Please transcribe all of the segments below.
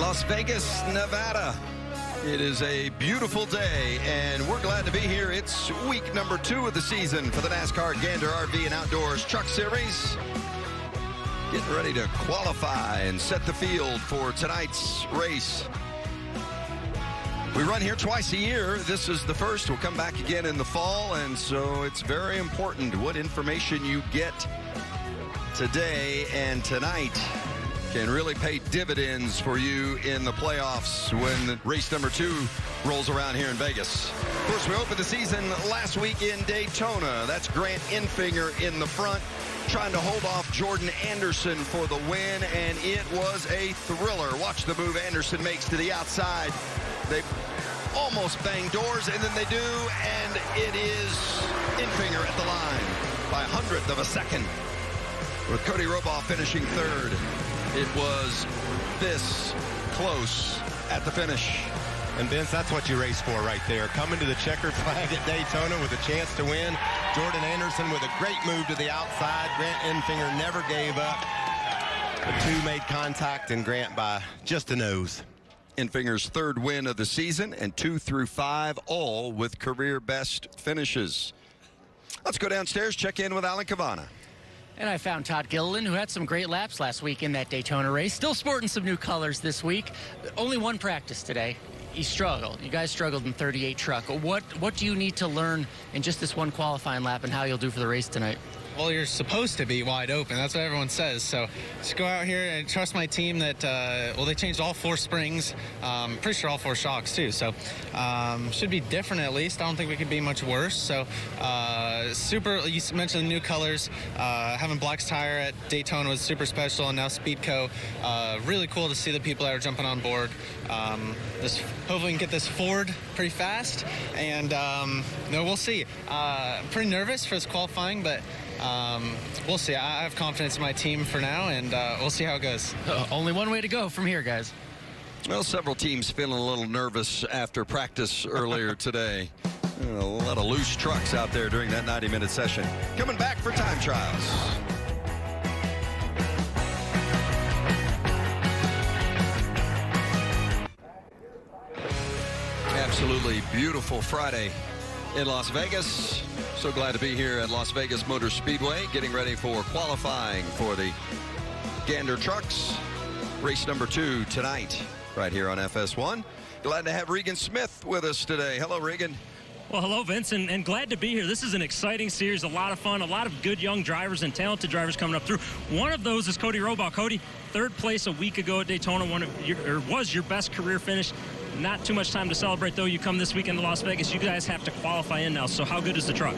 Las Vegas, Nevada. It is a beautiful day, and we're glad to be here. It's week number 2 of the season for the NASCAR Gander RV and Outdoors Truck Series. Getting ready to qualify and set the field for tonight's race. We run here twice a year. This is the first. We'll come back again in the fall, and so it's very important what information you get today and tonight can really pay dividends for you in the playoffs when race number 2 rolls around here in Vegas. Of course, we opened the season last week in Daytona. That's Grant Enfinger in the front, trying to hold off Jordan Anderson for the win, and it was a thriller. Watch the move Anderson makes to the outside. They almost bang doors, and then they do, and it is Enfinger at the line by 100th of a second, with Cody Robaugh finishing 3rd. It was this close at the finish. And Vince, that's what you race for right there. Coming to the checkered flag at Daytona with a chance to win. Jordan Anderson with a great move to the outside. Grant Enfinger never gave up. The two made contact, and Grant by just a nose. Enfinger's 3rd win of the season, and 2 through 5, all with career best finishes. Let's go downstairs, check in with Alan Cavana. And I found Todd Gilliland, who had some great laps last week in that Daytona race. Still sporting some new colors this week. Only one practice today. He struggled. You guys struggled in 38 truck. What do you need to learn in just this one qualifying lap and how you'll do for the race tonight? Well, you're supposed to be wide open. That's what everyone says. So just go out here and trust my team that, well, they changed all 4 springs. Pretty sure all 4 shocks, too. So should be different at least. I don't think we could be much worse. So you mentioned the new colors. Having Black's tire at Daytona was super special, and now Speedco. Really cool to see the people that are jumping on board. Hopefully we can get this forward pretty fast, and we'll see. Pretty nervous for this qualifying, but we'll see. I have confidence in my team for now, and we'll see how it goes. Only one way to go from here, guys. Well, several teams feeling a little nervous after practice earlier today. A lot of loose trucks out there during that 90-minute session. Coming back for time trials. Absolutely beautiful Friday in Las Vegas. So glad to be here at Las Vegas Motor Speedway, getting ready for qualifying for the Gander Trucks. Race number 2 tonight, right here on FS1. Glad to have Regan Smith with us today. Hello, Regan. Well, hello, Vince, and glad to be here. This is an exciting series, a lot of fun, a lot of good young drivers and talented drivers coming up through. One of those is Cody Robaugh. Cody, 3rd place a week ago at Daytona, was your best career finish. Not too much time to celebrate, though. You come this weekend to Las Vegas. You guys have to qualify in now. So how good is the truck?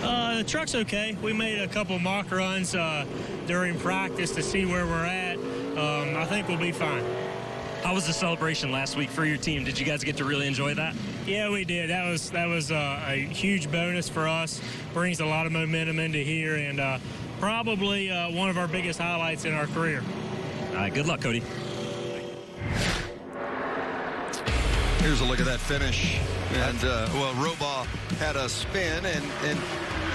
The truck's okay. We made a couple mock runs during practice to see where we're at. I think we'll be fine. How was the celebration last week for your team? Did you guys get to really enjoy that? Yeah, we did. That was a huge bonus for us. Brings a lot of momentum into here, and probably one of our biggest highlights in our career. All right, good luck, Cody. Here's a look at that finish. And, well, Robaugh had a spin, and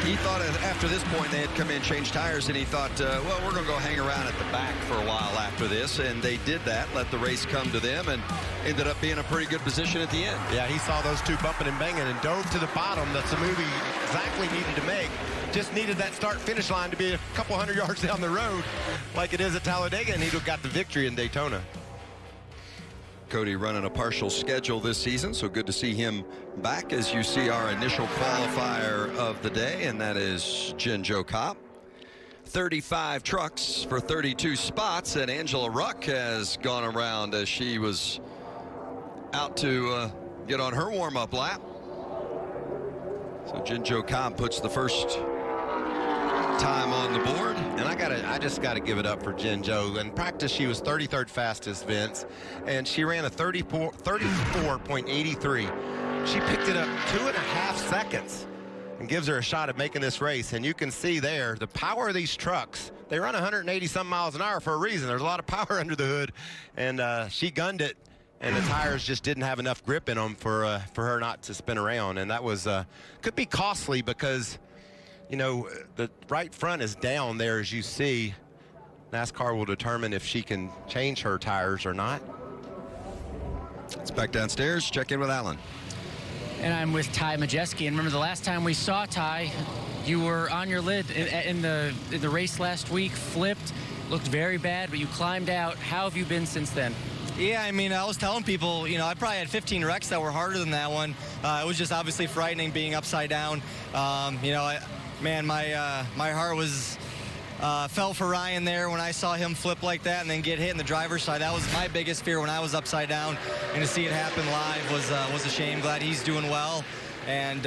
he thought after this point they had come in, changed tires, and he thought, well, we're going to go hang around at the back for a while after this. And they did that, let the race come to them, and ended up being a pretty good position at the end. Yeah, he saw those two bumping and banging and dove to the bottom. That's the move he exactly needed to make. Just needed that start-finish line to be a couple hundred yards down the road like it is at Talladega, and he'd have got the victory in Daytona. Cody running a partial schedule this season, so good to see him back as you see our initial qualifier of the day, and that is Jinjo Kopp. 35 trucks for 32 spots, and Angela Ruck has gone around as she was out to get on her warm-up lap. So Jinjo Kopp puts the first time on the board. And I just gotta give it up for Jinjo. In practice, she was 33rd fastest, Vince, and she ran a 34.83. She picked it up 2.5 seconds and gives her a shot at making this race. And you can see there the power of these trucks. They run 180 some miles an hour for a reason. There's a lot of power under the hood, and she gunned it, and the tires just didn't have enough grip in them for her not to spin around. And that was could be costly because, you know, the right front is down there, as you see. NASCAR will determine if she can change her tires or not. Let's back downstairs, check in with Alan. And I'm with Ty Majeski. And remember the last time we saw Ty, you were on your lid in the race last week, flipped, looked very bad, but you climbed out. How have you been since then? Yeah, I mean, I was telling people, you know, I probably had 15 wrecks that were harder than that one. It was just obviously frightening being upside down. You know, my heart was fell for Ryan there when I saw him flip like that and then get hit in the driver's side. That was my biggest fear when I was upside down, and to see it happen live was a shame. Glad he's doing well, and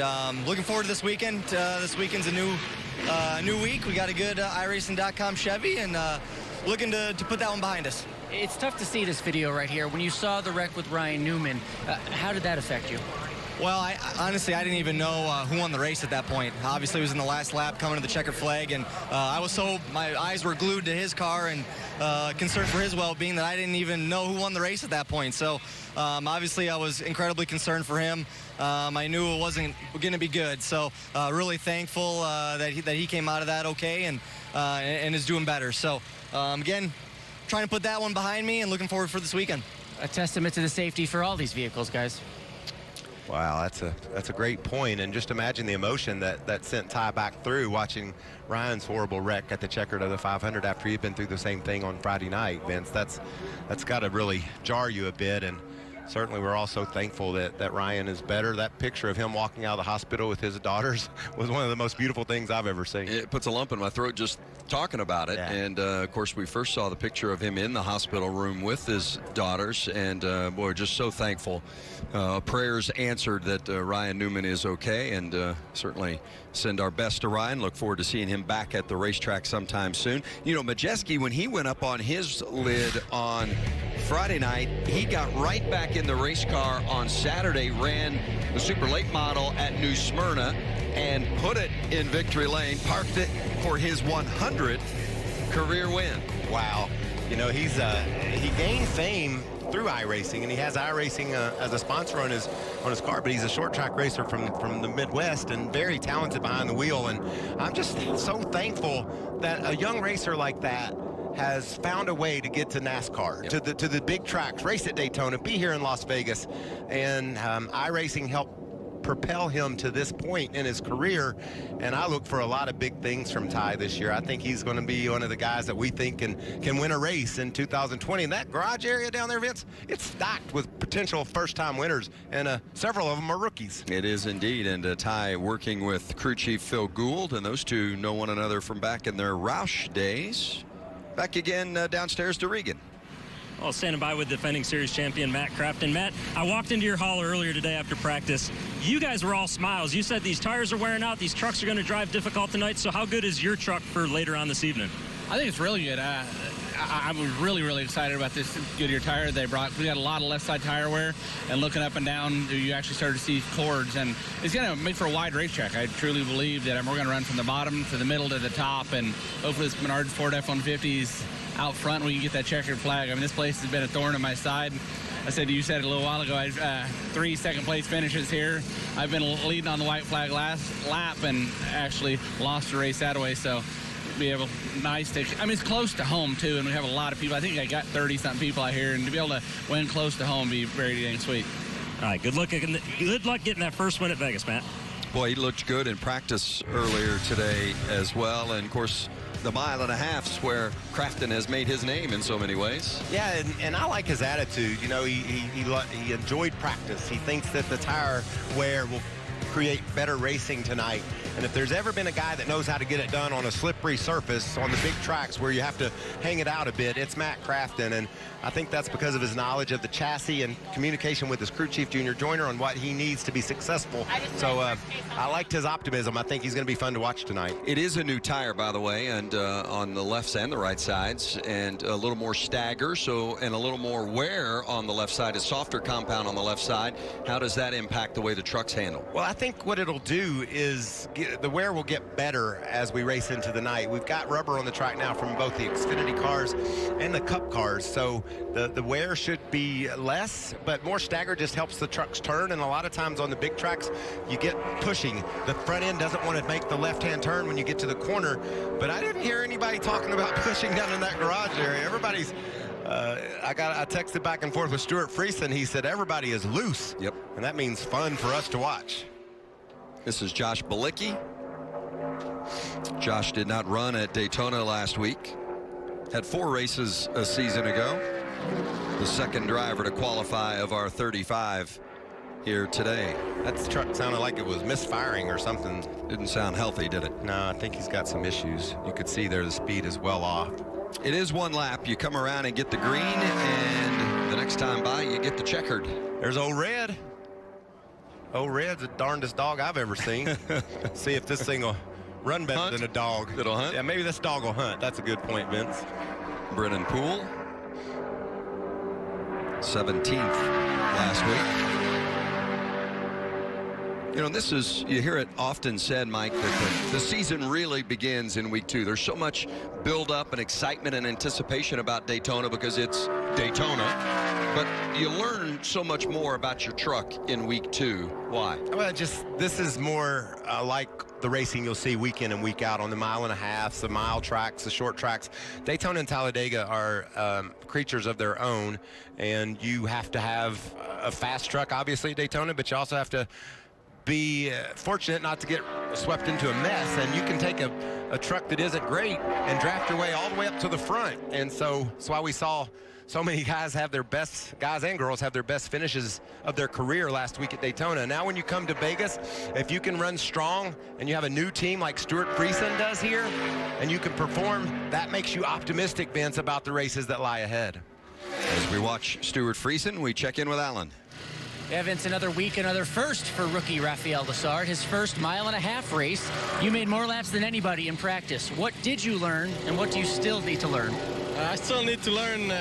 looking forward to this weekend. This weekend's a new week. We got a good iRacing.com Chevy, and looking to put that one behind us. It's tough to see this video right here. When you saw the wreck with Ryan Newman, how did that affect you? Well, honestly, I didn't even know who won the race at that point. Obviously, it was in the last lap coming to the checkered flag, and my eyes were glued to his car and concerned for his well-being that I didn't even know who won the race at that point. So, obviously, I was incredibly concerned for him. I knew it wasn't going to be good. So, really thankful that he came out of that okay and is doing better. So, again, trying to put that one behind me and looking forward for this weekend. A testament to the safety for all these vehicles, guys. Wow, that's a great point, and just imagine the emotion that sent Ty back through watching Ryan's horrible wreck at the checkered of the 500 after he'd been through the same thing on Friday night. Vince, that's got to really jar you a bit, and certainly we're all so thankful that Ryan is better. That picture of him walking out of the hospital with his daughters was one of the most beautiful things I've ever seen. It puts a lump in my throat just talking about it. Yeah. And of course we first saw the picture of him in the hospital room with his daughters, and boy, just so thankful. Prayers answered that Ryan Newman is okay, and certainly send our best to Ryan. Look forward to seeing him back at the racetrack sometime soon. You know, Majeski, when he went up on his lid on Friday night, he got right back in the race car on Saturday, ran the super late model at New Smyrna and put it in victory lane, parked it for his 100th career win. Wow. You know, he gained fame through iRacing, and he has iRacing as a sponsor on his car, but he's a short track racer from the Midwest and very talented behind the wheel. And I'm just so thankful that a young racer like that has found a way to get to NASCAR, yep, to the big tracks, race at Daytona, be here in Las Vegas, and iRacing helped propel him to this point in his career. And I look for a lot of big things from Ty this year. I think he's going to be one of the guys that we think can win a race in 2020. And that garage area down there, Vince, it's stocked with potential first-time winners, and several of them are rookies. It is indeed. And Ty working with crew chief Phil Gould, and those two know one another from back in their Roush days. Back again downstairs to Regan. Well, standing by with defending series champion Matt Crafton. Matt, I walked into your hall earlier today after practice. You guys were all smiles. You said these tires are wearing out, these trucks are going to drive difficult tonight. So how good is your truck for later on this evening? I think it's really good. I was really excited about this Goodyear tire they brought. We got a lot of left side tire wear, and looking up and down, you actually started to see cords, and it's going to make for a wide racetrack. I truly believe that we're going to run from the bottom to the middle to the top, and hopefully this Menards Ford F-150s out front we can get that checkered flag. I mean, this place has been a thorn in my side. You said a little while ago, I 3 second place finishes here. I've been leading on the white flag last lap and actually lost the race that way, so be able it's close to home too, and we have a lot of people. I think I got 30-something people out here, and to be able to win close to home be very dang sweet. All right, good luck getting that first win at Vegas, Matt. Boy, he looked good in practice earlier today as well, and of course the 1.5 miles where Crafton has made his name in so many ways. Yeah, and I like his attitude. You know, he enjoyed practice. He thinks that the tire wear will create better racing tonight. And if there's ever been a guy that knows how to get it done on a slippery surface on the big tracks where you have to hang it out a bit, it's Matt Crafton. And I think that's because of his knowledge of the chassis and communication with his crew chief, Junior Joyner, on what he needs to be successful. So I liked his optimism. I think he's going to be fun to watch tonight. It is a new tire, by the way, and on the left and the right sides, and a little more stagger, and a little more wear on the left side, a softer compound on the left side. How does that impact the way the truck's handle? Well, I think what it'll do is the wear will get better as we race into the night. We've got rubber on the track now from both the Xfinity cars and the Cup cars, so the wear should be less, but more stagger just helps the trucks turn. And a lot of times on the big tracks, you get pushing. The front end doesn't want to make the left-hand turn when you get to the corner, but I didn't hear anybody talking about pushing down in that garage area. Everybody's I texted back and forth with Stuart Friesen. He said everybody is loose. Yep. And that means fun for us to watch. This is Josh Bilicki. Josh did not run at Daytona last week. Had 4 races a season ago. The second driver to qualify of our 35 here today. That truck sounded like it was misfiring or something. Didn't sound healthy, did it? No, I think he's got some issues. You could see there the speed is well off. It is one lap. You come around and get the green, and the next time by, you get the checkered. There's Old Red. Old Red's the darndest dog I've ever seen. See if this thing will run better than a dog. It'll hunt? Yeah, maybe this dog will hunt. That's a good point, Vince. Brennan Poole, 17th last week. You know, this is, you hear it often said, Mike, that the season really begins in week 2. There's so much build-up and excitement and anticipation about Daytona because it's Daytona. But you learn so much more about your truck in week 2. Why? Well, this is more like the racing you'll see week in and week out on the 1.5 miles, the mile tracks, the short tracks. Daytona and Talladega are creatures of their own, and you have to have a fast truck, obviously, at Daytona, but you also have to be fortunate not to get swept into a mess, and you can take a truck that isn't great and draft your way all the way up to the front. And so that's why we saw so many guys and girls have their best finishes of their career last week at Daytona. Now when you come to Vegas, if you can run strong and you have a new team like Stuart Friesen does here, and you can perform, that makes you optimistic, Vince, about the races that lie ahead. As we watch Stuart Friesen, we check in with Alan. Yeah, Vince, another week, another first for rookie Rafael Lessard. His first 1.5 mile race. You made more laps than anybody in practice. What did you learn, and what do you still need to learn? I still need to learn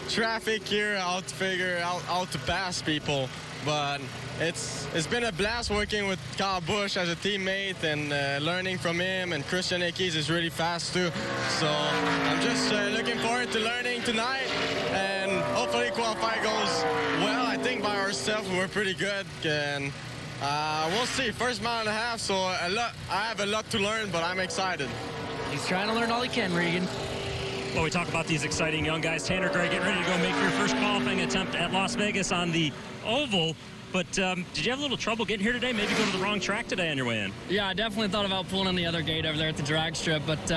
traffic here, how to figure out how to pass people. But it's been a blast working with Kyle Busch as a teammate and learning from him, and Christian Ickes is really fast too. So I'm just looking forward to learning tonight, and hopefully qualify goes well. I think by ourselves we're pretty good, and we'll see. First 1.5 miles, so I have a lot to learn, but I'm excited. He's trying to learn all he can, Regan. Well, we talk about these exciting young guys. Tanner Gray getting ready to go make your first qualifying attempt at Las Vegas on the oval. But did you have a little trouble getting here today? Maybe go to the wrong track today on your way in? Yeah, I definitely thought about pulling on the other gate over there at the drag strip. But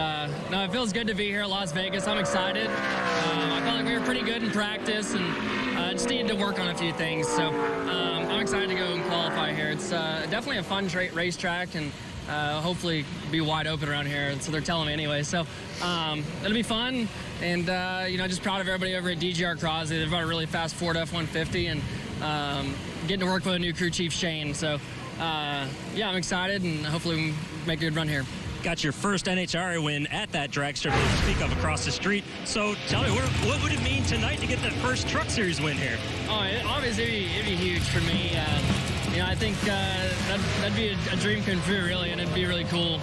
no, it feels good to be here at Las Vegas. I'm excited. I felt like we were pretty good in practice, and just needed to work on a few things. So I'm excited to go and qualify here. It's definitely a fun racetrack, and hopefully be wide open around here. And so they're telling me anyway. So it'll be fun. And, just proud of everybody over at DGR Crosley. They've got a really fast Ford F-150, and getting to work with a new crew chief, Shane. So, yeah, I'm excited, and hopefully we can make a good run here. Got your first NHRA win at that drag strip to speak of across the street. So tell me, what would it mean tonight to get that first Truck Series win here? Oh, obviously it'd be huge for me. I think that'd be a dream come true, really, and it'd be really cool.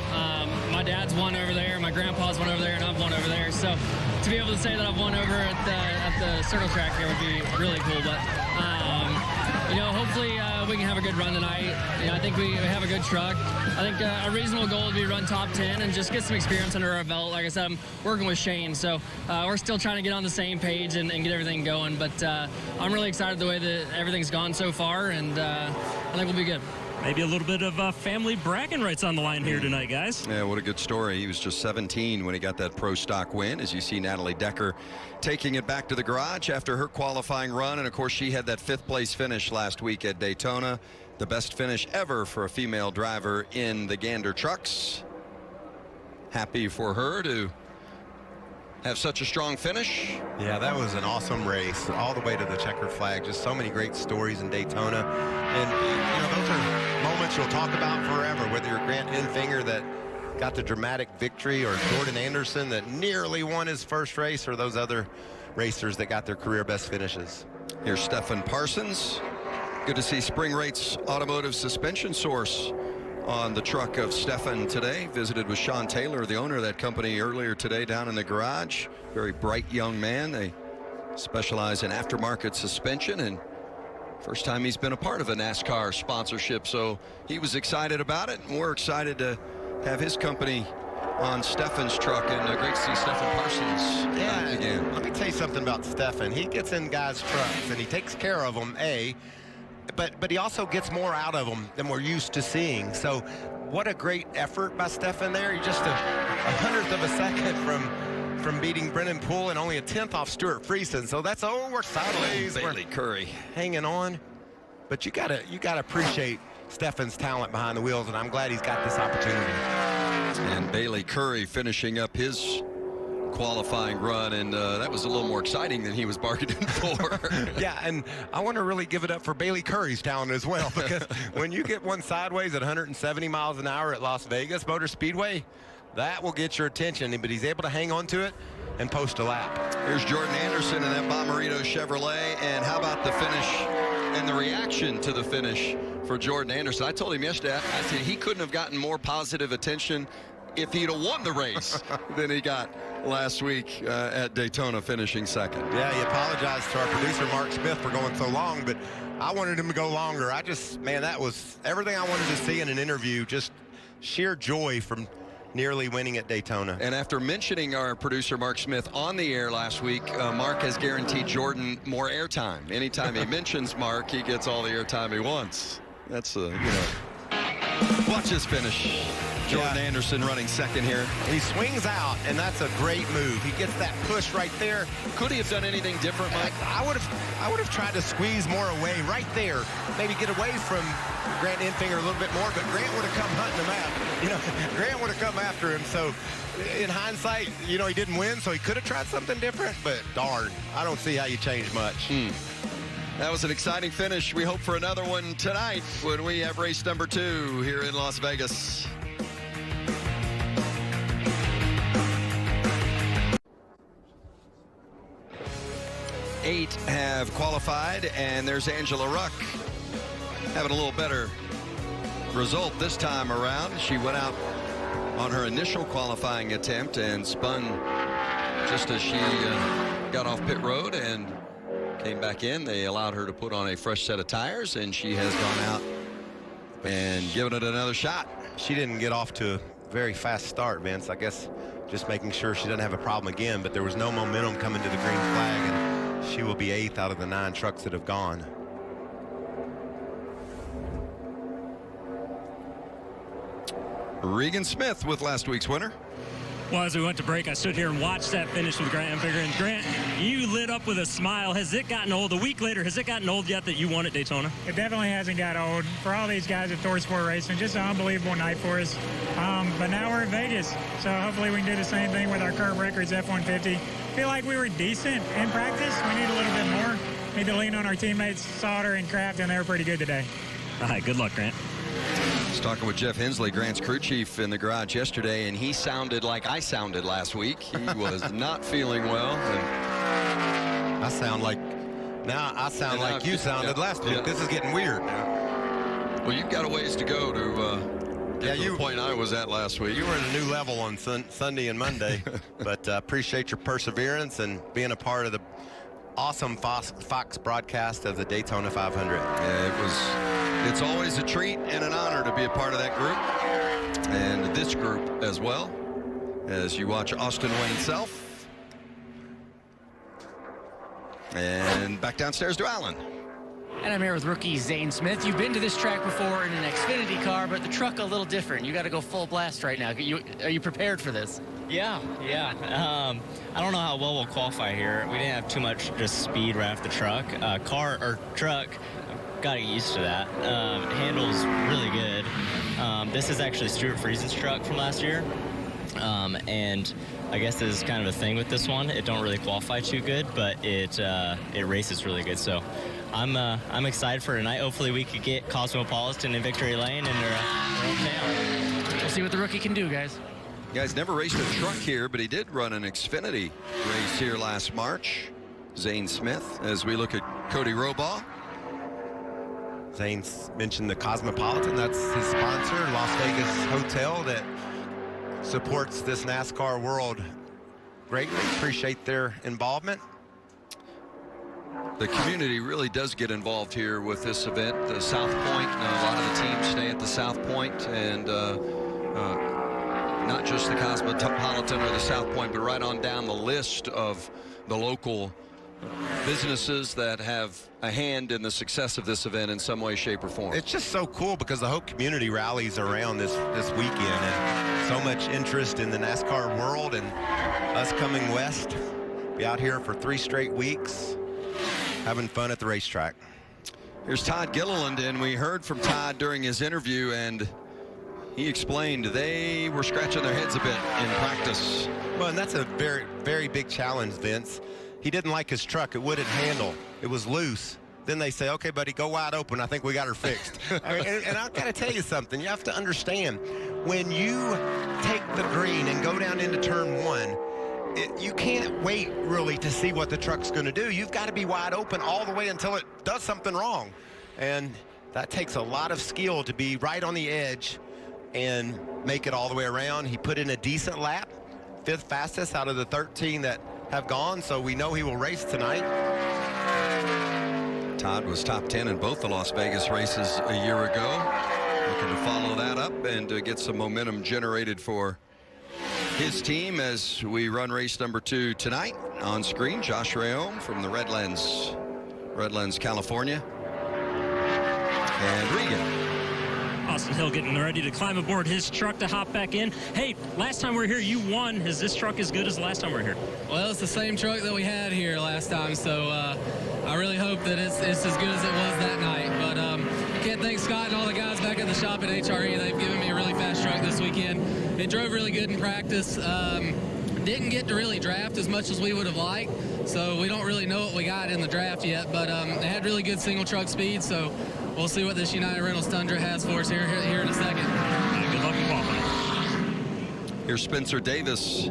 My dad's won over there, my grandpa's won over there, and I've won over there. So to be able to say that I've won over at the circle track here would be really cool. But hopefully we can have a good run tonight. I think we have a good truck. I think a reasonable goal would be run top 10 and just get some experience under our belt. Like I said, I'm working with Shane, so we're still trying to get on the same page and get everything going. But I'm really excited the way that everything's gone so far, and I think we'll be good. Maybe a little bit of family bragging rights on the line here tonight, guys. Yeah, what a good story. He was just 17 when he got that pro stock win. As you see Natalie Decker taking it back to the garage after her qualifying run. And, of course, she had that 5th place finish last week at Daytona. The best finish ever for a female driver in the Gander trucks. Happy for her to have such a strong finish. Yeah, that was an awesome race all the way to the checkered flag. Just so many great stories in Daytona. And, those are moments you'll talk about forever, whether you're Grant Enfinger that got the dramatic victory, or Jordan Anderson that nearly won his first race, or those other racers that got their career best finishes. Here's Stephen Parsons. Good to see Spring Rates Automotive Suspension Source on the truck of Stefan today. Visited with Sean Taylor, the owner of that company, earlier today down in the garage. Very bright young man. They specialize in aftermarket suspension, and first time he's been a part of a NASCAR sponsorship, so he was excited about it, and we're excited to have his company on Stephen's truck, and great to see Stephen Parsons back again. Let me tell you something about Stephen. He gets in guys' trucks and he takes care of them, but he also gets more out of them than we're used to seeing. So what a great effort by Stephen there. He's just a 100th of a second from beating Brennan Poole and only a 10th off Stuart Friesen. So that's, we're sideways. Bailey Curry hanging on. But you gotta appreciate Stephen's talent behind the wheels, and I'm glad he's got this opportunity. And Bailey Curry finishing up his qualifying run, and that was a little more exciting than he was bargaining for. Yeah, and I want to really give it up for Bailey Curry's talent as well, because when you get one sideways at 170 miles an hour at Las Vegas Motor Speedway, that will get your attention, but he's able to hang on to it and post a lap. Here's Jordan Anderson in that Bommarito Chevrolet, and how about the finish and the reaction to the finish for Jordan Anderson? I told him yesterday, I said he couldn't have gotten more positive attention if he'd have won the race than he got last week at Daytona, finishing second. Yeah, he apologized to our producer, Mark Smith, for going so long, but I wanted him to go longer. Man, that was everything I wanted to see in an interview, just sheer joy from nearly winning at Daytona. And after mentioning our producer Mark Smith on the air last week, Mark has guaranteed Jordan more airtime. Anytime he mentions Mark, he gets all the airtime he wants. That's watch this finish. Jordan Anderson running second here. He swings out, and that's a great move. He gets that push right there. Could he have done anything different, Mike? I would have tried to squeeze more away right there. Maybe get away from Grant Enfinger a little bit more, but Grant would have come hunting him out. Grant would have come after him. So in hindsight, he didn't win, so he could have tried something different, but darn, I don't see how you change much. That was an exciting finish. We hope for another one tonight when we have race number 2 here in Las Vegas. Eight have qualified, and there's Angela Ruck having a little better result this time around. She went out on her initial qualifying attempt and spun just as she got off pit road and came back in. They allowed her to put on a fresh set of tires, and she has gone out and given it another shot. She didn't get off to a very fast start, Vince. I guess just making sure she doesn't have a problem again, but there was no momentum coming to the green flag, and she will be 8th out of the 9 trucks that have gone. Regan Smith with last week's winner. Well, as we went to break, I stood here and watched that finish with Grant Enfinger. And Grant, you lit up with a smile. Has it gotten old? A week later, has it gotten old yet that you won at Daytona? It definitely hasn't got old. For all these guys at Thor Sport Racing, just an unbelievable night for us. But now we're in Vegas, so hopefully we can do the same thing with our current records, F-150. Feel like we were decent in practice. We need a little bit more. Need to lean on our teammates, Sauter and Kraft, and they were pretty good today. All right, good luck, Grant. I was talking with Jeff Hensley, Grant's crew chief, in the garage yesterday, and he sounded like I sounded last week. He was not feeling well. I sound like you sounded last week. This is getting weird. Well, you've got a ways to go to get to the point I was at last week. You were at a new level on Sunday and Monday, but appreciate your perseverance and being a part of the awesome Fox broadcast of the Daytona 500. Yeah, it's always a treat and an honor to be a part of that group, and this group as well, as you watch Austin Wayne Self. And back downstairs to Allen. And I'm here with rookie Zane Smith. You've been to this track before in an Xfinity car, but the truck a little different. You got to go full blast right now. Are you prepared for this? Yeah. I don't know how well we'll qualify here. We didn't have too much just speed right off the truck. Truck, got to get used to that. Handles really good. This is actually Stuart Friesen's truck from last year. And I guess there's kind of a thing with this one. It don't really qualify too good, but it races really good. So I'm excited for tonight. Hopefully we could get Cosmopolitan and Victory Lane in their hometown. We'll see what the rookie can do, guys. Guys, never raced a truck here, but he did run an Xfinity race here last March. Zane Smith, as we look at Cody Robaugh. Zane mentioned the Cosmopolitan. That's his sponsor, Las Vegas hotel that supports this NASCAR world greatly. Appreciate their involvement. The community really does get involved here with this event. The South Point, a lot of the teams stay at the South Point, and not just the Cosmopolitan or the South Point, but right on down the list of the local businesses that have a hand in the success of this event in some way, shape, or form. It's just so cool because the whole community rallies around this weekend, and so much interest in the NASCAR world, and us coming west, be out here for 3 straight weeks, having fun at the racetrack. Here's Todd Gilliland, and we heard from Todd during his interview, and he explained they were scratching their heads a bit in practice. Well, and that's a very, very big challenge, Vince. He didn't like his truck. It wouldn't handle. It was loose. Then they say, okay, buddy, go wide open. I think we got her fixed. and I've got to tell you something. You have to understand, when you take the green and go down into turn 1, you can't wait really to see what the truck's going to do. You've got to be wide open all the way until it does something wrong. And that takes a lot of skill to be right on the edge and make it all the way around. He put in a decent lap, 5th fastest out of the 13 that have gone, so we know he will race tonight. Todd was top 10 in both the Las Vegas races a year ago. Looking to follow that up and to get some momentum generated for his team as we run race number 2 tonight. On screen, Josh Rayom from the Redlands, California. And Regan. Austin Hill getting ready to climb aboard his truck to hop back in. Hey, last time we were here, you won. Is this truck as good as the last time we were here? Well, it's the same truck that we had here last time, so I really hope that it's as good as it was that night. But can't thank Scott and all the guys back at the shop at HRE. They've given me a really fast truck this weekend. It drove really good in practice. Didn't get to really draft as much as we would have liked, so we don't really know what we got in the draft yet, but it had really good single truck speed, so we'll see what this United Rentals Tundra has for us here in a second. Good luck in qualifying. Here's Spencer Davis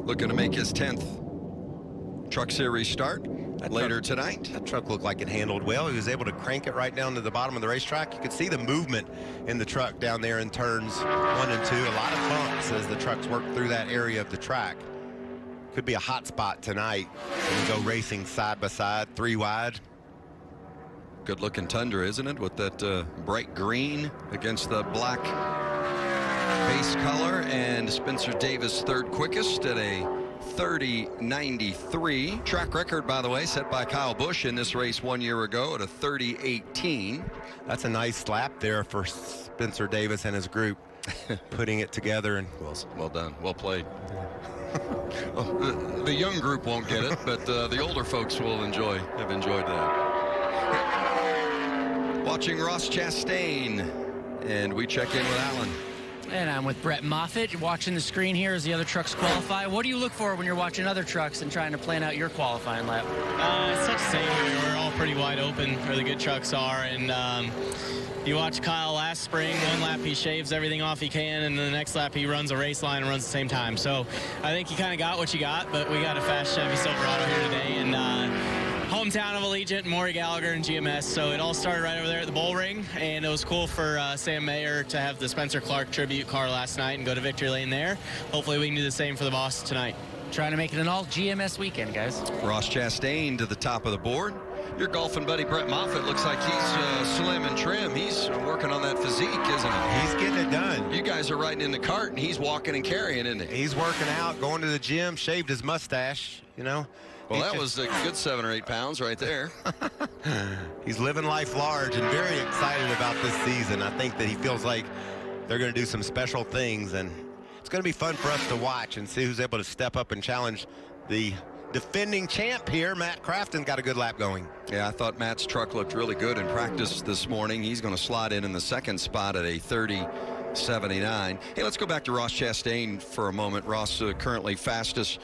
looking to make his 10th Truck Series start later tonight. That truck looked like it handled well. He was able to crank it right down to the bottom of the racetrack. You could see the movement in the truck down there in turns 1 and 2. A lot of bumps as the trucks work through that area of the track. Could be a hot spot tonight when we go racing side by side, 3 wide. Good looking Tundra, isn't it? With that bright green against the black base color. And Spencer Davis 3rd quickest at a 30.93. Track record, by the way, set by Kyle Busch in this race 1 year ago at a 30.18. That's a nice lap there for Spencer Davis and his group, putting it together. And well done. Well played. Well, the young group won't get it, but the older folks will have enjoyed that. Watching Ross Chastain, and we check in with Alan. And I'm with Brett Moffitt. You're watching the screen here as the other trucks qualify. What do you look for when you're watching other trucks and trying to plan out your qualifying lap? It's such the same. We're all pretty wide open where the good trucks are, and you watch Kyle last spring. 1 lap he shaves everything off he can, and then the next lap he runs a race line and runs the same time. So I think you kind of got what you got, but we got a fast Chevy Silverado here today, and hometown of Allegiant, Maury Gallagher, and GMS. So it all started right over there at the Bull Ring, and it was cool for Sam Mayer to have the Spencer Clark tribute car last night and go to victory lane there. Hopefully we can do the same for the boss tonight. Trying to make it an all GMS weekend, guys. Ross Chastain to the top of the board. Your golfing buddy Brett Moffitt looks like he's slim and trim. He's working on that physique, isn't he? He's getting it done. You guys are riding in the cart, and he's walking and carrying, isn't he? He's working out, going to the gym, shaved his mustache, you know. Well, that was a good 7 or 8 pounds right there. He's living life large and very excited about this season. I think that he feels like they're going to do some special things, and it's going to be fun for us to watch and see who's able to step up and challenge the defending champ here. Matt Crafton got a good lap going. Yeah, I thought Matt's truck looked really good in practice this morning. He's going to slide in the 2nd spot at a 30.79. Hey, let's go back to Ross Chastain for a moment. Ross currently fastest.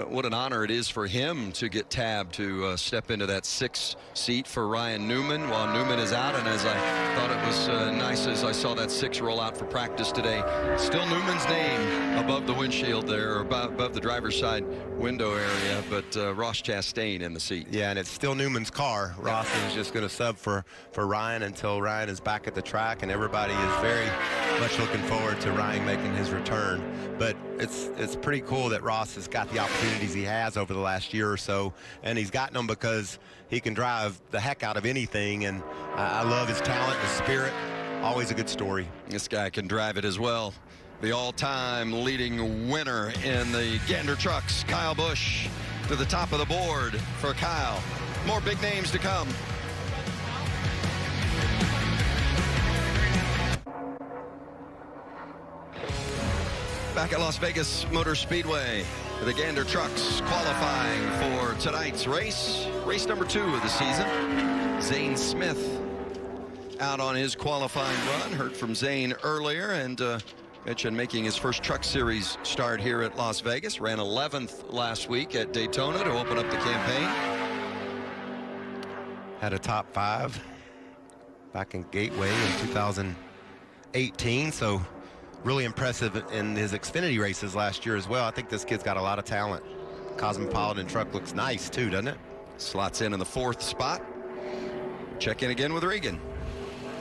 What an honor it is for him to get tabbed to step into that 6th seat for Ryan Newman while Newman is out. And as I thought it was nice as I saw that 6 roll out for practice today, still Newman's name above the windshield there, or above the driver's side window area, but Ross Chastain in the seat. Yeah, and it's still Newman's car. Ross is just going to sub for Ryan until Ryan is back at the track, and everybody is very much looking forward to Ryan making his return. But it's pretty cool that Ross has got the opportunities he has over the last year or so, and he's gotten them because he can drive the heck out of anything, and I love his talent, his spirit. Always a good story. This guy can drive it as well. The all-time leading winner in the Gander Trucks, Kyle Busch, to the top of the board for Kyle. More big names to come. Back at Las Vegas Motor Speedway, the Gander Trucks qualifying for tonight's race. Race number 2 of the season. Zane Smith out on his qualifying run. Heard from Zane earlier, and mentioned making his first Truck Series start here at Las Vegas. Ran 11th last week at Daytona to open up the campaign. Had a top 5 back in Gateway in 2018, so really impressive in his Xfinity races last year as well. I think this kid's got a lot of talent. Cosmopolitan truck looks nice too, doesn't it? Slots in the 4th spot. Check in again with Regan.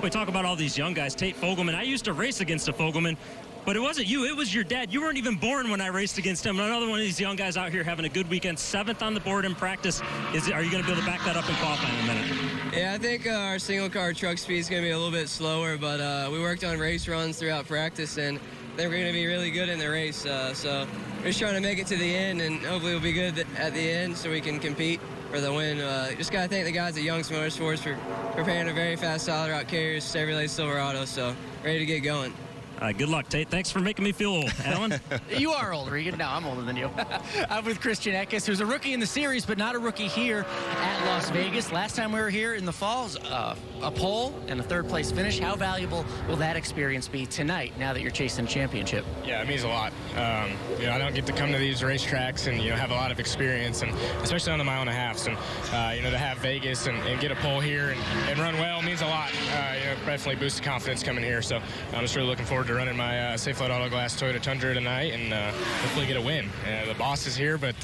We talk about all these young guys. Tate Fogelman, I used to race against a Fogelman, but it wasn't you, it was your dad. You weren't even born when I raced against him. Another one of these young guys out here having a good weekend. 7th on the board in practice. Are you going to be able to back that up in qualifying in a minute? Yeah, I think our single car truck speed is going to be a little bit slower, but we worked on race runs throughout practice, and I think we're going to be really good in the race. So we're just trying to make it to the end, and hopefully we'll be good at the end so we can compete for the win. Just got to thank the guys at Young's Motorsports for preparing a very fast solid route carriers, Chevrolet Silverado, so ready to get going. Good luck, Tate. Thanks for making me feel old. Alan? You are old, Regan. No, I'm older than you. I'm with Christian Eckes, who's a rookie in the series, but not a rookie here at Las Vegas. Last time we were here in the falls, a pole and a 3rd place finish. How valuable will that experience be tonight now that you're chasing a championship? Yeah, it means a lot. I don't get to come to these racetracks and, have a lot of experience, and especially on the 1.5 miles. And, to have Vegas and get a pole here and run well means a lot. Definitely boosts the confidence coming here. So I'm just really looking forward to running my Safe Light Auto Glass Toyota Tundra tonight and hopefully get a win. The boss is here, but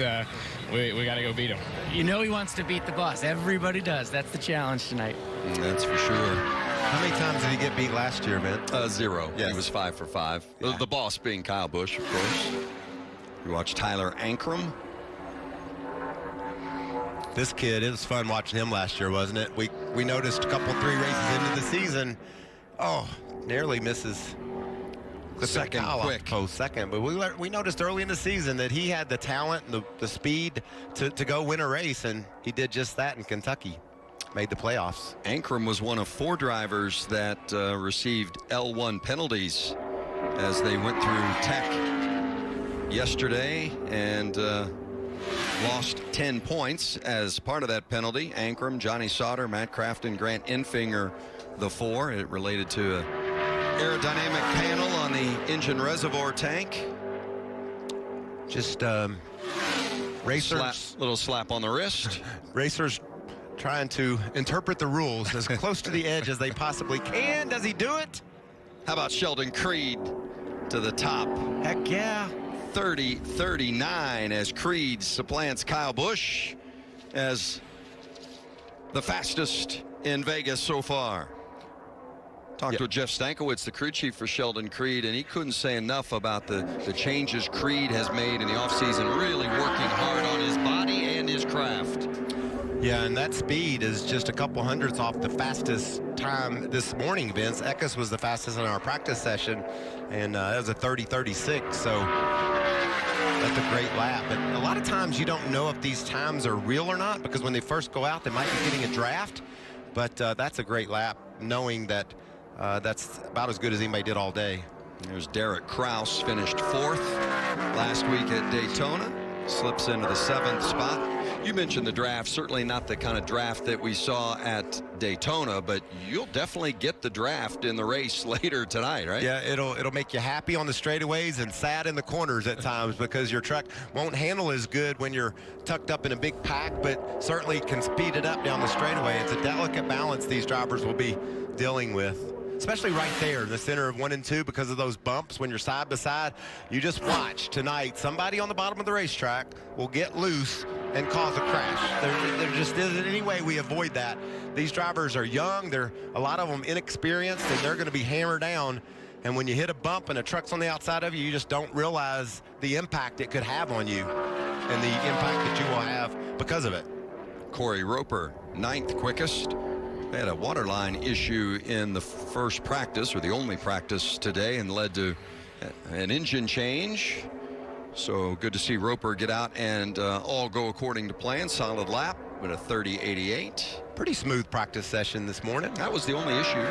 we got to go beat him. You know he wants to beat the boss. Everybody does. That's the challenge tonight. That's for sure. How many times did he get beat last year, man? 0. Yes. He was 5 for 5. Yeah. The boss being Kyle Busch, of course. You watch Tyler Ankrum. This kid, it was fun watching him last year, wasn't it? We noticed a couple 3 races into the season. Oh, nearly misses the second quick. Second, but we noticed early in the season that he had the talent and the speed to go win a race, and he did just that in Kentucky. Made the playoffs. Ankrum was one of 4 drivers that received L1 penalties as they went through Tech yesterday and lost 10 points as part of that penalty. Ankrum, Johnny Sauter, Matt Crafton, Grant Enfinger, the 4. It related to a aerodynamic panel on the engine reservoir tank. Just racers, little slap on the wrist. Racers trying to interpret the rules as close to the edge as they possibly can. Does he do it? How about Sheldon Creed to the top? Heck yeah. 30-39 as Creed supplants Kyle Busch as the fastest in Vegas so far. Talked with Jeff Stankiewicz, the crew chief for Sheldon Creed, and he couldn't say enough about the changes Creed has made in the offseason, really working hard on his body and his craft. Yeah, and that speed is just a couple hundredths off the fastest time this morning, Vince. Eckes was the fastest in our practice session, and that was a 30-36, so that's a great lap. But a lot of times you don't know if these times are real or not, because when they first go out, they might be getting a draft. But that's a great lap, knowing that that's about as good as anybody did all day. There's Derek Kraus, finished 4th last week at Daytona. Slips into the 7th spot. You mentioned the draft, certainly not the kind of draft that we saw at Daytona, but you'll definitely get the draft in the race later tonight, right? Yeah, it'll make you happy on the straightaways and sad in the corners at times, because your truck won't handle as good when you're tucked up in a big pack, but certainly can speed it up down the straightaway. It's a delicate balance these drivers will be dealing with, especially right there in the center of 1 and 2, because of those bumps when you're side by side. You just watch tonight, somebody on the bottom of the racetrack will get loose and cause a crash. There just isn't any way we avoid that. These drivers are young, they're a lot of them inexperienced, and they're going to be hammered down. And when you hit a bump and a truck's on the outside of you, you just don't realize the impact it could have on you and the impact that you will have because of it. Corey Roper, 9th quickest. They had a waterline issue in the first practice, or the only practice today, and led to an engine change. So good to see Roper get out and all go according to plan. Solid lap with a 30.88. Pretty smooth practice session this morning. That was the only issue.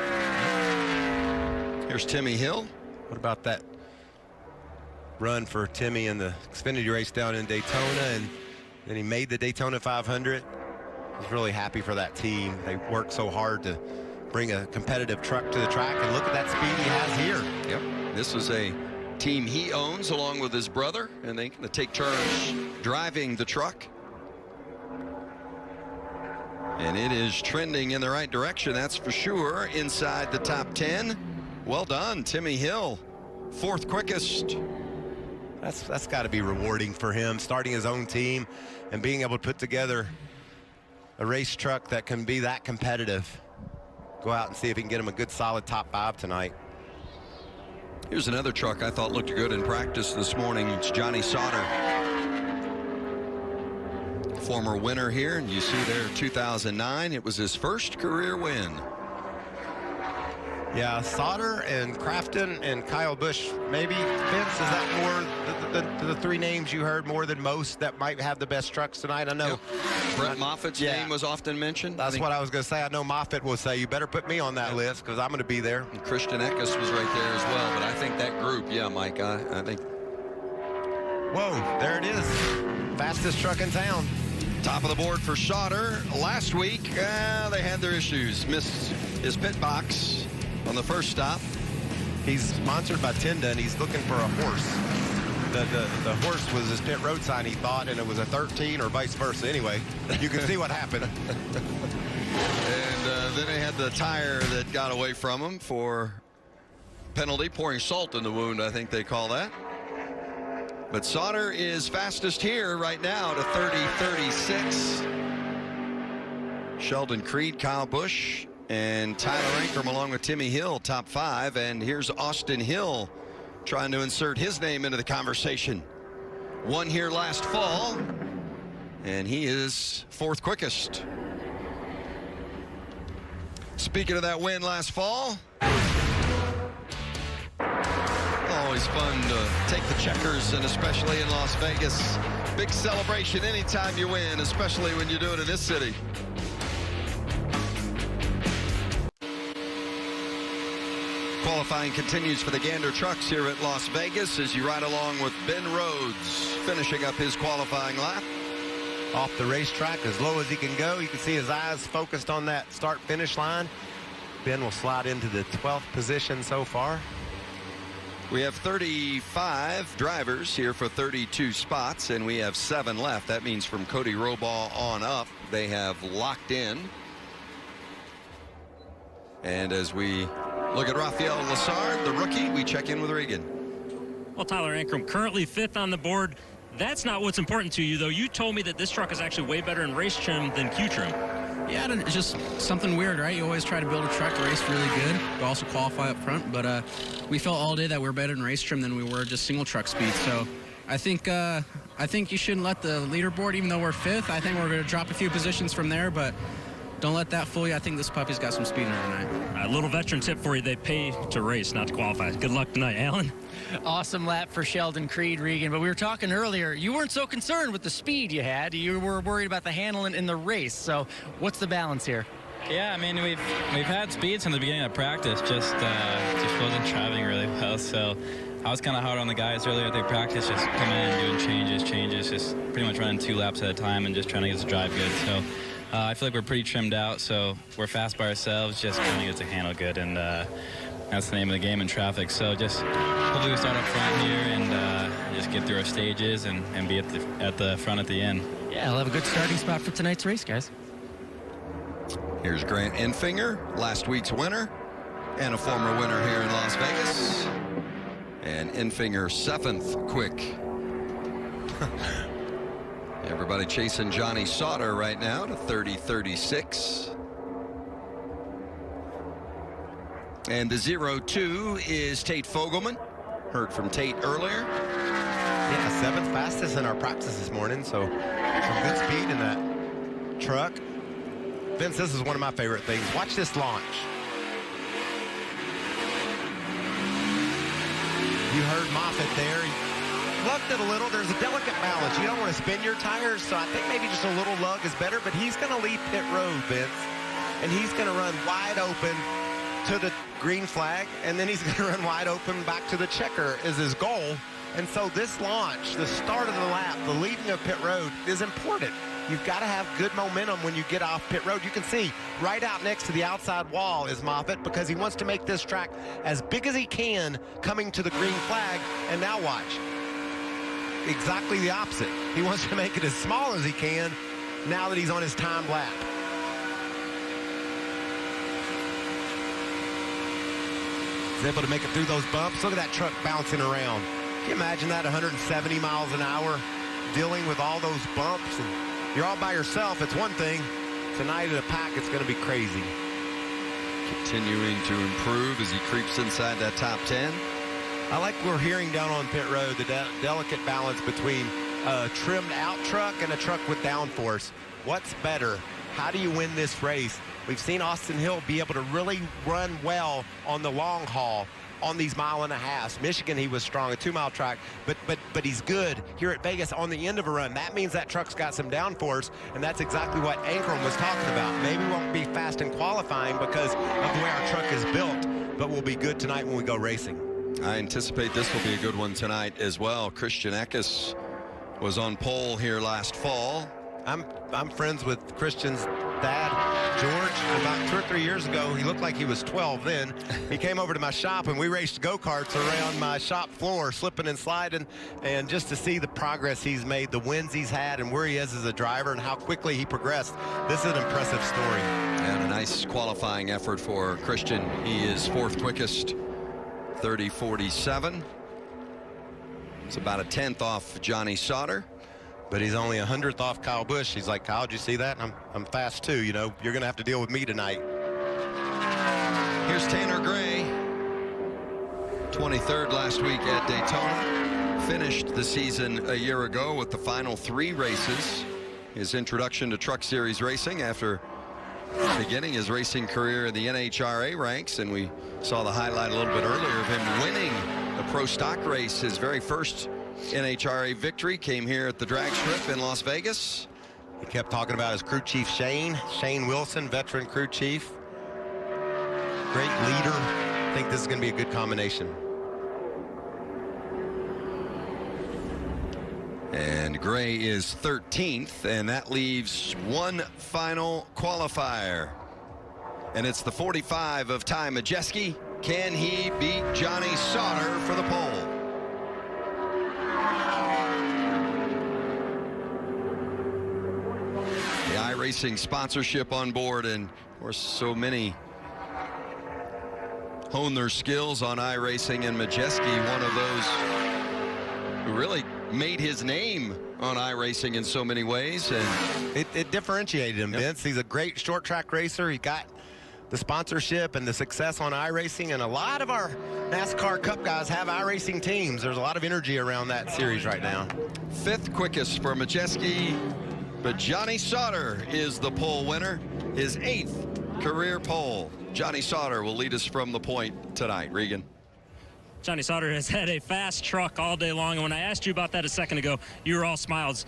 Here's Timmy Hill. What about that run for Timmy in the Xfinity race down in Daytona, and then he made the Daytona 500. I was really happy for that team. They worked so hard to bring a competitive truck to the track, and look at that speed he has here. Yep, this is a team he owns along with his brother, and they're going to take turns driving the truck. And it is trending in the right direction, that's for sure, inside the top 10. Well done, Timmy Hill, 4th quickest. That's got to be rewarding for him, starting his own team and being able to put together a race truck that can be that competitive. Go out and see if he can get him a good solid top 5 tonight. Here's another truck I thought looked good in practice this morning. It's Johnny Sauter, former winner here, and you see there 2009. It was his first career win. Yeah, Sauter and Crafton and Kyle Busch, maybe. Vince, is that more the 3 names you heard more than most that might have the best trucks tonight? I know. Yep. Brett Moffitt's name was often mentioned. That's what I was going to say. I know Moffitt will say, you better put me on that list because I'm going to be there. And Christian Eckes was right there as well, but I think that group, yeah, Mike, I think. Whoa, there it is. Fastest truck in town. Top of the board for Sauter. Last week, they had their issues. Missed his pit box on the first stop. He's sponsored by Tenda, and he's looking for a horse. The horse was his pit road sign, he thought, and it was a 13 or vice versa. Anyway, you can see what happened. And then they had the tire that got away from him for penalty, pouring salt in the wound, I think they call that. But Sauter is fastest here right now to 30.36. Sheldon Creed, Kyle Busch, and Tyler Ankrum along with Timmy Hill, top 5. And here's Austin Hill trying to insert his name into the conversation. Won here last fall, and he is 4th quickest. Speaking of that win last fall, always fun to take the checkers, and especially in Las Vegas. Big celebration anytime you win, especially when you do it in this city. Qualifying continues for the Gander trucks here at Las Vegas as you ride along with Ben Rhodes finishing up his qualifying lap. Off the racetrack as low as he can go. You can see his eyes focused on that start-finish line. Ben will slide into the 12th position so far. We have 35 drivers here for 32 spots, and we have 7 left. That means from Cody Robaugh on up, they have locked in. And as we look at Rafael Lassard, the rookie, we check in with Regan. Well, Tyler Ankrum currently 5th on the board. That's not what's important to you, though. You told me that this truck is actually way better in race trim than Q trim. Yeah, it's just something weird, right? You always try to build a truck to race really good, but also qualify up front. But we felt all day that we're better in race trim than we were just single truck speed. So I think you shouldn't let the leaderboard, even though we're 5th, I think we're going to drop a few positions from there, but don't let that fool you. I think this puppy's got some speed in her tonight. A little veteran tip for you. They pay to race, not to qualify. Good luck tonight, Alan. Awesome lap for Sheldon Creed, Regan. But we were talking earlier, you weren't so concerned with the speed you had. You were worried about the handling in the race. So what's the balance here? Yeah, I mean, we've had speeds from the beginning of practice, just wasn't driving really well. So I was kind of hard on the guys earlier at their practice, just coming in and doing changes, just pretty much running 2 laps at a time and just trying to get the drive good. So I feel like we're pretty trimmed out, so we're fast by ourselves, just trying to get the handle good, and that's the name of the game in traffic. So just hopefully we start up front here and just get through our stages and be at the front at the end. Yeah, I'll have a good starting spot for tonight's race, guys. Here's Grant Enfinger, last week's winner and a former winner here in Las Vegas. And Enfinger 7th quick. Everybody chasing Johnny Sauter right now to 30.36. And the 0-2 is Tate Fogelman. Heard from Tate earlier. Yeah, 7th fastest in our practice this morning, so some good speed in that truck. Vince, this is one of my favorite things. Watch this launch. You heard Moffitt there. He lugged it a little. There's a delicate balance. You don't want to spin your tires, so I think maybe just a little lug is better, but he's going to leave pit road, Vince, and he's going to run wide open to the green flag, and then he's going to run wide open back to the checker is his goal. And so this launch, the start of the lap, the leaving of pit road is important. You've got to have good momentum when you get off pit road. You can see right out next to the outside wall is Moffitt because he wants to make this track as big as he can coming to the green flag. And now watch. Exactly the opposite. He wants to make it as small as he can now that he's on his timed lap. He's able to make it through those bumps. Look at that truck bouncing around. Can you imagine that, 170 miles an hour, dealing with all those bumps? And you're all by yourself. It's one thing. Tonight in a pack, it's going to be crazy. Continuing to improve as he creeps inside that top 10. I like we're hearing down on pit road the delicate balance between a trimmed out truck and a truck with downforce. What's better? How do you win this race? We've seen Austin Hill be able to really run well on the long haul on these 1.5 miles. Michigan, he was strong, a 2-mile track, but he's good here at Vegas on the end of a run. That means that truck's got some downforce, and that's exactly what Ankrum was talking about. Maybe we won't be fast in qualifying because of the way our truck is built, but we'll be good tonight when we go racing. I anticipate this will be a good one tonight as well. Christian Eckes was on pole here last fall. I'm friends with Christian's dad, George. About 2 or 3 years ago, he looked like he was 12 then. He came over to my shop and we raced go-karts around my shop floor, slipping and sliding, and just to see the progress he's made, the wins he's had, and where he is as a driver and how quickly he progressed. This is an impressive story. And a nice qualifying effort for Christian. He is 4th quickest, 30:47. It's about a 10th off Johnny Sauter. But he's only 100th off Kyle Busch. He's like, Kyle, did you see that? I'm fast too, you know. You're going to have to deal with me tonight. Here's Tanner Gray. 23rd last week at Daytona. Finished the season a year ago with the final 3 races. His introduction to Truck Series racing after beginning his racing career in the NHRA ranks. And we saw the highlight a little bit earlier of him winning the Pro Stock race. His very first NHRA victory came here at the drag strip in Las Vegas. He kept talking about his crew chief, Shane Wilson, veteran crew chief. Great leader. I think this is going to be a good combination. And Gray is 13th, and that leaves one final qualifier. And it's the 45 of Ty Majeski. Can he beat Johnny Sauter for the pole? The iRacing sponsorship on board, and of course so many hone their skills on iRacing, and Majeski, one of those who really made his name on iRacing in so many ways. And it differentiated him, Vince. He's a great short track racer. He got the sponsorship and the success on iRacing, and a lot of our NASCAR Cup guys have iRacing teams. There's a lot of energy around that series right now. 5th quickest for Majeski, but Johnny Sauter is the pole winner, his 8th career pole. Johnny Sauter will lead us from the point tonight. Regan. Johnny Sauter has had a fast truck all day long, and when I asked you about that a second ago, you were all smiles.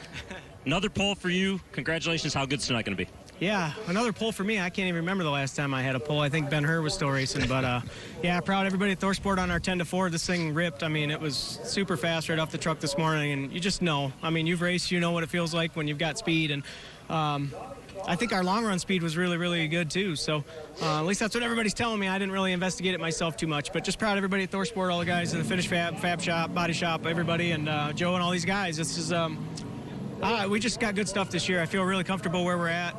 Another pole for you. Congratulations. How good's tonight going to be? Yeah, another pole for me. I can't even remember the last time I had a pole. I think Ben Hur was still racing, but yeah, proud everybody at ThorSport on our 10-4. This thing ripped. I mean, it was super fast right off the truck this morning, and you just know. I mean, you've raced, you know what it feels like when you've got speed, and I think our long run speed was really, really good too. So at least that's what everybody's telling me. I didn't really investigate it myself too much, but just proud of everybody at ThorSport, all the guys in the Finish Fab Shop, Body Shop, everybody, and Joe and all these guys. This is we just got good stuff this year. I feel really comfortable where we're at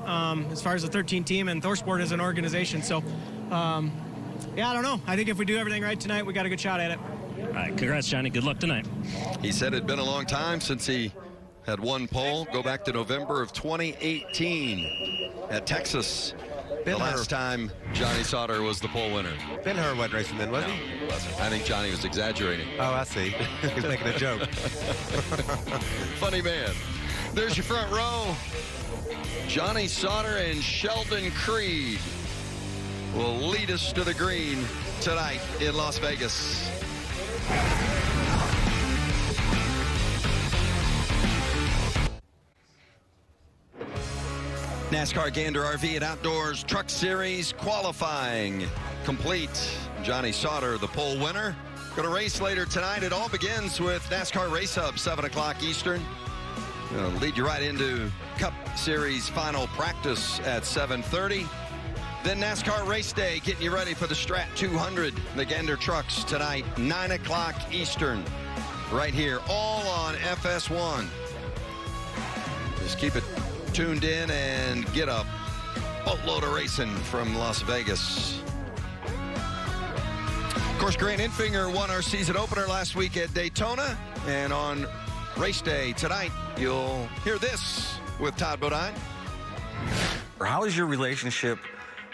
as far as the 13 team and ThorSport as an organization. So yeah, I don't know. I think if we do everything right tonight, we got a good shot at it. All right, congrats, Johnny. Good luck tonight. He said it'd been a long time since he had one pole. Go back to November of 2018 at Texas. The last time Johnny Sauter was the pole winner. Ben Hur wasn't racing then, was he? He wasn't. I think Johnny was exaggerating. Oh, I see. He was making a joke. Funny man. There's your front row. Johnny Sauter and Sheldon Creed will lead us to the green tonight in Las Vegas. NASCAR Gander RV and Outdoors Truck Series qualifying complete. Johnny Sauter, the pole winner. Going to race later tonight. It all begins with NASCAR Race Hub, 7 o'clock Eastern. It'll lead you right into Cup Series final practice at 7:30. Then NASCAR Race Day, getting you ready for the Strat 200. The Gander trucks tonight, 9 o'clock Eastern. Right here, all on FS1. Just keep it tuned in and get a boatload of racing from Las Vegas. Of course, Grant Enfinger won our season opener last week at Daytona. And on race day tonight, you'll hear this with Todd Bodine. How has your relationship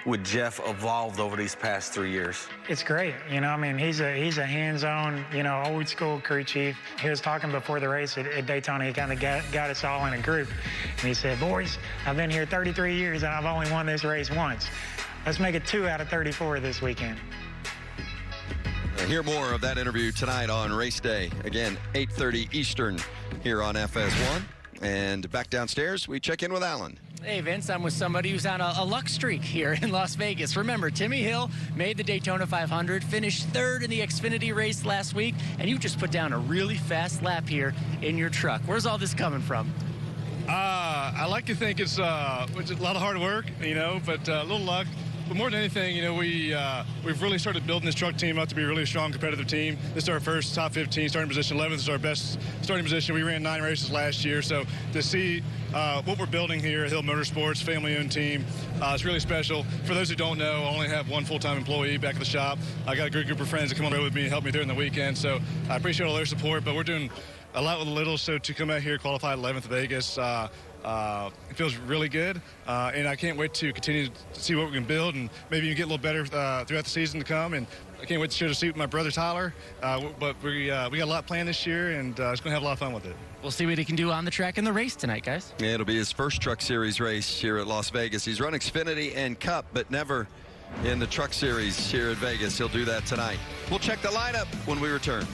with Jeff evolved over these past 3 years? It's great. You know, I mean, he's a hands-on, you know, old school crew chief. He was talking before the race at Daytona. He kind of got us all in a group. And he said, boys, I've been here 33 years and I've only won this race once. Let's make it 2 out of 34 this weekend. Hear more of that interview tonight on race day. Again, 8:30 Eastern here on FS1. And back downstairs, we check in with Alan. Hey, Vince, I'm with somebody who's on a luck streak here in Las Vegas. Remember, Timmy Hill made the Daytona 500, finished 3rd in the Xfinity race last week, and you just put down a really fast lap here in your truck. Where's all this coming from? I like to think it's a lot of hard work, you know, but a little luck. But more than anything, you know, we've really started building this truck team up to be a really strong competitive team. This is our first top 15 starting position. 11th is our best starting position. We ran 9 races last year, so to see what we're building here at Hill Motorsports, family-owned team, it's really special. For those who don't know, I only have one full-time employee back at the shop. I got a good group of friends that come on the road with me and help me during the weekend, so I appreciate all their support. But we're doing a lot with a little, so to come out here, qualify 11th at Vegas, it feels really good, and I can't wait to continue to see what we can build and maybe even get a little better throughout the season to come. And I can't wait to share the seat with my brother Tyler. But we got a lot planned this year, and it's going to have a lot of fun with it. We'll see what he can do on the track in the race tonight, guys. Yeah, it'll be his first Truck Series race here at Las Vegas. He's run Xfinity and Cup, but never in the Truck Series here at Vegas. He'll do that tonight. We'll check the lineup when we return.